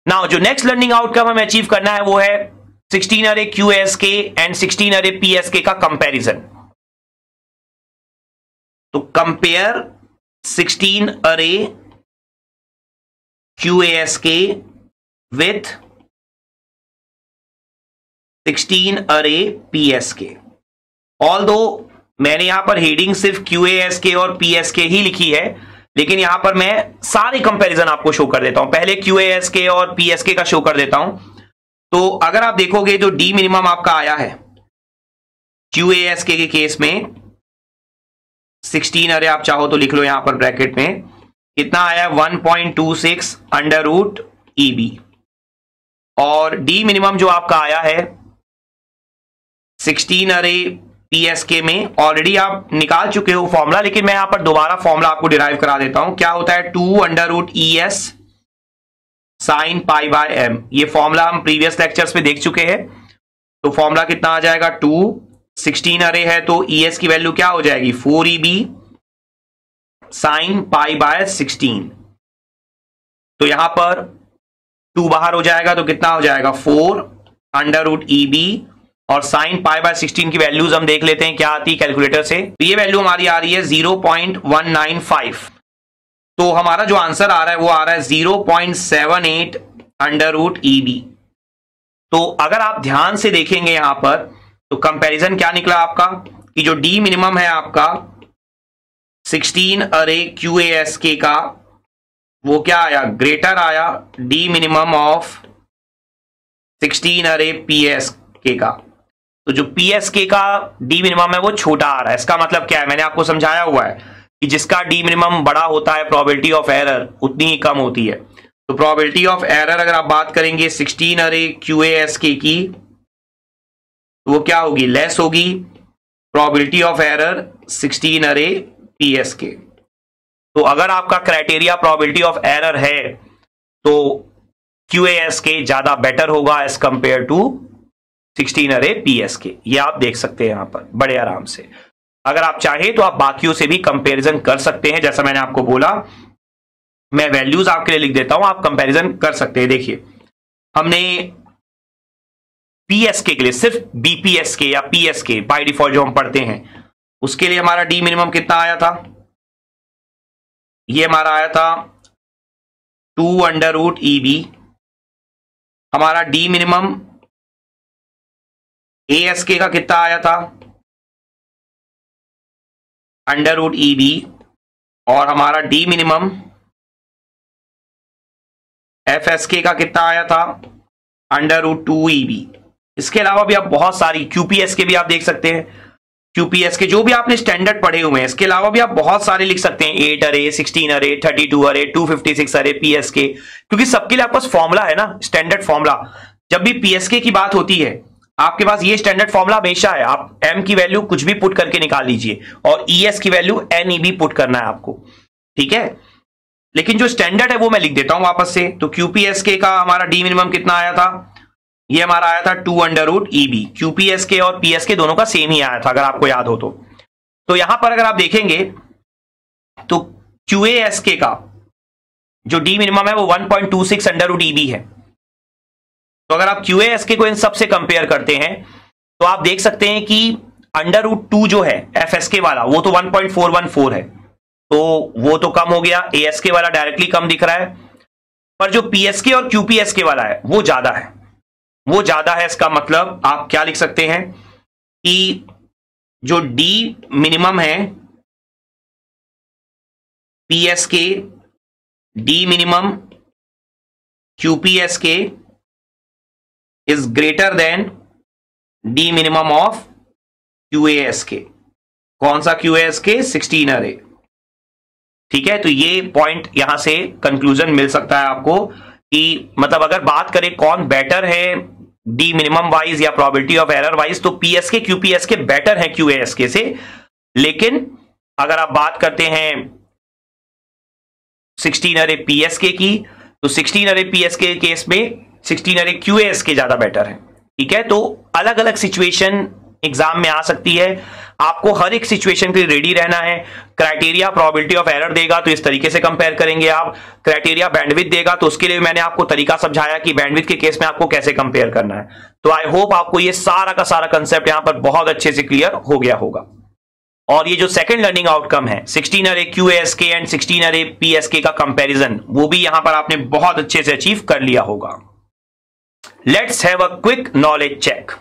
Now जो next learning outcome हमें achieve करना है वो है 16 अरे QASK एंड 16 अरे PSK का कंपैरिजन। तो कंपेयर 16 अरे QASK विथ 16 अरे PSK। ऑल्दो मैंने यहां पर हेडिंग सिर्फ QASK और PSK ही लिखी है, लेकिन यहां पर मैं सारे कंपैरिजन आपको शो कर देता हूं। पहले QASK और PSK का शो कर देता हूं। तो अगर आप देखोगे जो डी मिनिमम आपका आया है QASK के केस में 16 अरे आप चाहो तो लिख लो यहां पर ब्रैकेट में, कितना आया 1.26 अंडर रूट EB। और डी मिनिमम जो आपका आया है 16 अरे PSK में ऑलरेडी आप निकाल चुके हो फॉर्मूला, लेकिन मैं यहां पर दोबारा फॉर्मूला आपको डिराइव करा देता हूं। क्या होता है 2 under root ES sine pi by M। ये फॉर्मूला हम प्रीवियस लेक्चर्स में देख चुके हैं। तो फॉर्मूला कितना आ जाएगा 2, 16 अरे है तो ES की वैल्यू क्या हो जाएगी 4EB साइन पाई बाय 16। तो यहां पर 2 बाहर हो जाएगा तो कितना हो जाएगा 4 अंडर रूट EB और साइन पाई बाय 16 की वैल्यूज हम देख लेते हैं क्या आती है कैलकुलेटर से। तो ये वैल्यू हमारी आ रही है 0.195। तो हमारा जो आंसर आ रहा है वो आ रहा है 0.78 अंडर रूट EB। तो अगर आप ध्यान से देखेंगे यहां पर तो कंपैरिजन क्या निकला आपका कि जो डी मिनिमम है आपका 16 अरे QASK का वो क्या आया ग्रेटर आया डी मिनिमम ऑफ 16 अरे PSK का। तो जो PSK का डी मिनिमम है वो छोटा आ रहा है। इसका मतलब क्या है, मैंने आपको समझाया हुआ है कि जिसका डी मिनिमम बड़ा होता है प्रोबेबिलिटी ऑफ एरर उतनी ही कम होती है। तो प्रोबेबिलिटी ऑफ एरर अगर आप बात करेंगे 16 अरे QASK की तो वो क्या होगी लेस होगी प्रोबेबिलिटी ऑफ एरर 16 अरे PSK। तो अगर आपका क्राइटेरिया प्रोबेबिलिटी ऑफ एरर है तो QASK ज्यादा बेटर होगा एज कंपेयर टू 16 अरे PSK। ये आप देख सकते हैं यहां पर बड़े आराम से। अगर आप चाहें तो आप बाकियों से भी कंपैरिजन कर सकते हैं। जैसा मैंने आपको बोला मैं वैल्यूज आपके लिए लिख देता हूं, आप कंपैरिजन कर सकते हैं। देखिए हमने PSK के लिए सिर्फ BPSK या PSK बाय डिफॉल्ट जो हम पढ़ते हैं उसके लिए हमारा डी मिनिमम कितना आया था, ये हमारा आया था 2 अंडर रूट EB। हमारा डी मिनिमम ASK का कितना आया था अंडर रूट EB। और हमारा डी मिनिमम FSK का कितना आया था अंडर रूट 2EB। इसके अलावा भी आप बहुत सारी QPSK भी आप देख सकते हैं। QPSK जो भी आपने स्टैंडर्ड पढ़े हुए हैं इसके अलावा भी आप बहुत सारे लिख सकते हैं 8 अरे 16 अरे 32 अरे 256 अरे PSK, क्योंकि सबके लिए आपके पास फॉर्मूला है ना स्टैंडर्ड फॉर्मूला। जब भी PSK की बात होती है आपके पास ये स्टैंडर्ड फॉर्मूला हमेशा है। आप M की वैल्यू कुछ भी पुट करके निकाल लीजिए और ES की वैल्यू NEB पुट करना है आपको, ठीक है। लेकिन जो स्टैंडर्ड है वो मैं लिख देता हूं वापस से। तो QPSK का हमारा डी मिनिमम कितना आया था, ये हमारा आया था 2 अंडर रूट EB। QPSK और PSK दोनों का सेम ही आया था अगर आपको याद हो तो यहां पर अगर आप देखेंगे तो QASK का जो डी मिनिमम है वो 1.26 अंडर रूट EB है। तो अगर आप QASK को इन सबसे कंपेयर करते हैं तो आप देख सकते हैं कि अंडर रूट 2 जो है FSK वाला वो तो 1.414 है, तो वो तो कम हो गया। ASK वाला डायरेक्टली कम दिख रहा है, पर जो PSK और QPSK वाला है वो ज्यादा है, वो ज्यादा है। इसका मतलब आप क्या लिख सकते हैं कि जो डी मिनिमम है PSK D minimum QPSK is greater than D minimum of QASK। कौन सा QASK 16 अरे, ठीक है। तो ये पॉइंट यहां से कंक्लूजन मिल सकता है आपको कि मतलब अगर बात करें कौन बेटर है डी मिनिमम वाइज या प्रोबेबिलिटी ऑफ एरर वाइज तो PSK QPSK बेटर है QASK से। लेकिन अगर आप बात करते हैं 16 अरे PSK की तो 16 अरे PSK केस में 16 अरे QASK ज्यादा बेटर है, ठीक है। तो अलग अलग सिचुएशन एग्जाम में आ सकती है। आपको हर एक सिचुएशन के लिए रेडी रहना है। क्राइटेरिया प्रोबेबिलिटी ऑफ एरर देगा तो इस तरीके से कंपेयर करेंगे आप। क्राइटेरिया बैंडविड्थ देगा तो उसके लिए मैंने आपको तरीका समझाया कि बैंडविड्थ के केस में आपको कैसे कंपेयर करना है। तो आई होप आपको ये सारा का सारा कंसेप्ट यहां पर बहुत अच्छे से क्लियर हो गया होगा। और ये जो सेकंड लर्निंग आउटकम है 16 अरे QASK एंड 16 अरे PSK का कंपैरिजन, वो भी यहां पर आपने बहुत अच्छे से अचीव कर लिया होगा। Let's have a quick knowledge check.